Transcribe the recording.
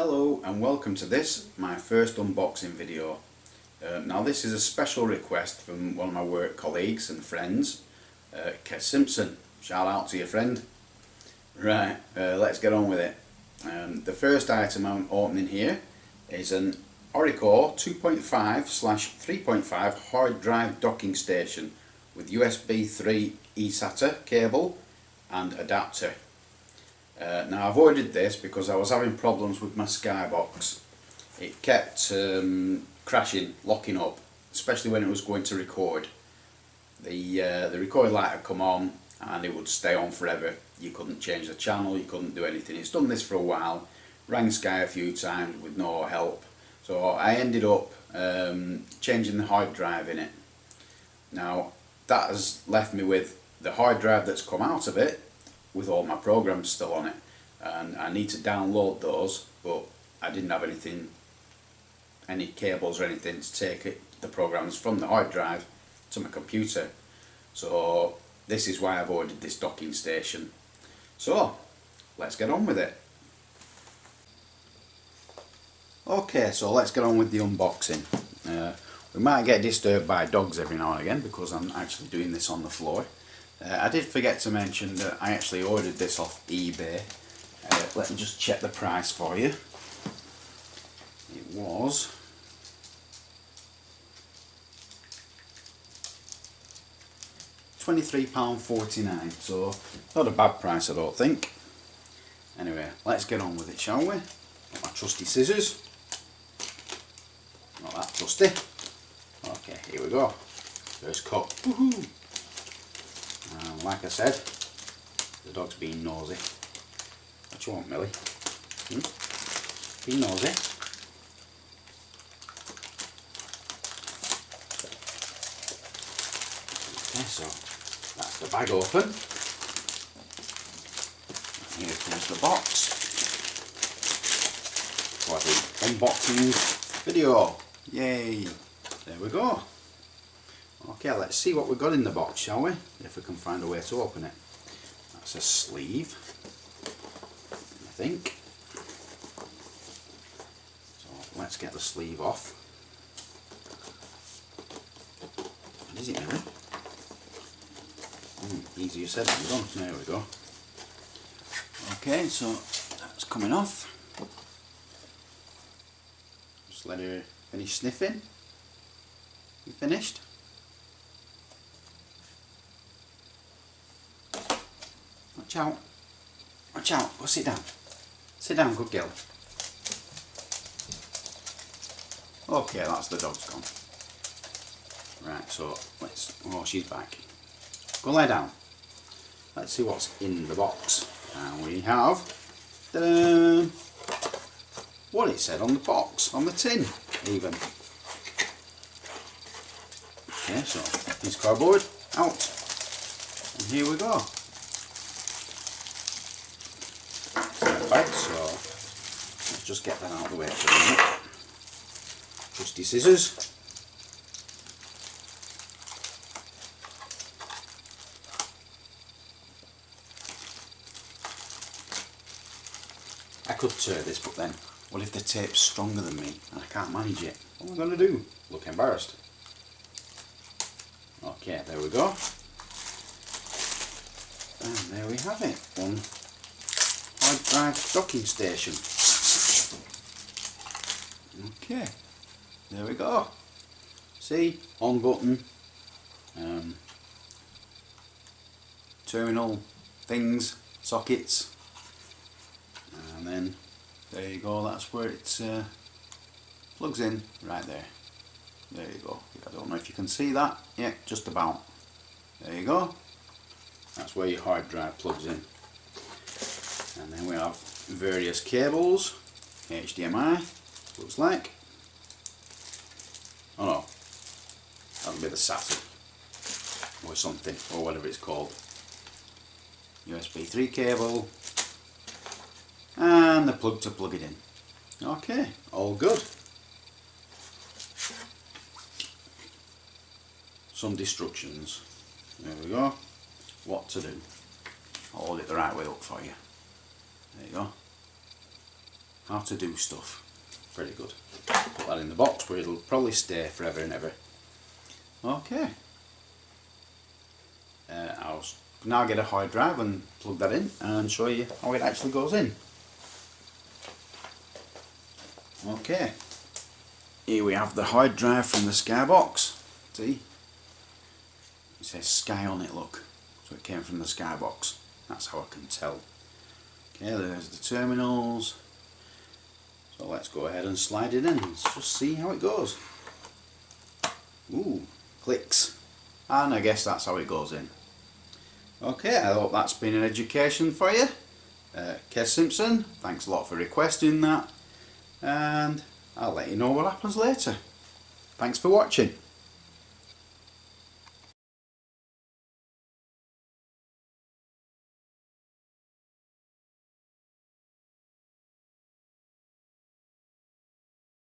Hello and welcome to this, my first unboxing video. Now this is a special request from one of my work colleagues and friends, Kes Simpson. Shout out to your friend. Right, let's get on with it. The first item I'm opening here is an Orico 2.5/3.5 hard drive docking station with USB 3 eSATA cable and adapter. Now I've ordered this because I was having problems with my Skybox. It kept crashing, locking up, especially when it was going to record. The record light would come on and it would stay on forever. You couldn't change the channel, you couldn't do anything. It's done this for a while, rang Sky a few times with no help. So I ended up changing the hard drive in it. Now that has left me with the hard drive that's come out of it with all my programs still on it, and I need to download those, but I didn't have any cables or anything to take the programs from the hard drive to my computer. So this is why I've ordered this docking station. So let's get on with it. Okay, so let's get on with the unboxing. We might get disturbed by dogs every now and again because I'm actually doing this on the floor. I did forget to mention that I actually ordered this off eBay. Let me just check the price for you. It was £23.49, so not a bad price I don't think. Anyway, let's get on with it, shall we? Got my trusty scissors. Not that trusty. Okay, here we go. First cut. Woohoo! Like I said, the dog's being nosy. What you want, Millie? Be nosy. Okay, so that's the bag open. And here comes the box for the unboxing video. Yay! There we go. Okay, let's see what we've got in the box, shall we? If we can find a way to open it. That's a sleeve, I think. So let's get the sleeve off. What is it now? Easier said than done. There we go. Okay, so that's coming off. Just let her finish sniffing. You finished? Watch out. Watch out. Go sit down. Sit down, good girl. Okay, that's the dog's gone. Right, so let's... Oh, she's back. Go lie down. Let's see what's in the box. And we have... Ta-da! What it said on the box, on the tin, even. Okay, so this cardboard out. And here we go. Bag, so let's just get that out of the way for a minute. Trusty scissors. I could tear this, but then what if the tape's stronger than me and I can't manage it? What am I going to do? Look embarrassed. Okay, there we go. And there we have it. One hard drive docking station. Okay, there we go. See, on button, terminal things, sockets, and then there you go. That's where it plugs in, right there. There you go. I don't know if you can see that. Yeah, just about. There you go. That's where your hard drive plugs in. And then we have various cables, HDMI, looks like. Oh no, that'll be the SATA or something, or whatever it's called. USB 3 cable, and the plug to plug it in. Okay, all good. Some instructions. There we go. What to do. I'll hold it the right way up for you. There you go. how to do stuff. Pretty good. Put that in the box where it'll probably stay forever and ever. Okay. I'll now get a hard drive and plug that in and show you how it actually goes in. Okay. Here we have the hard drive from the Skybox. See? It says Sky on it, look. So it came from the Skybox. That's how I can tell. Okay, there's the terminals. So let's go ahead and slide it in. Let's just see how it goes. Ooh, clicks. And I guess that's how it goes in. Okay, I hope that's been an education for you. Kes Simpson, thanks a lot for requesting that. And I'll let you know what happens later. Thanks for watching.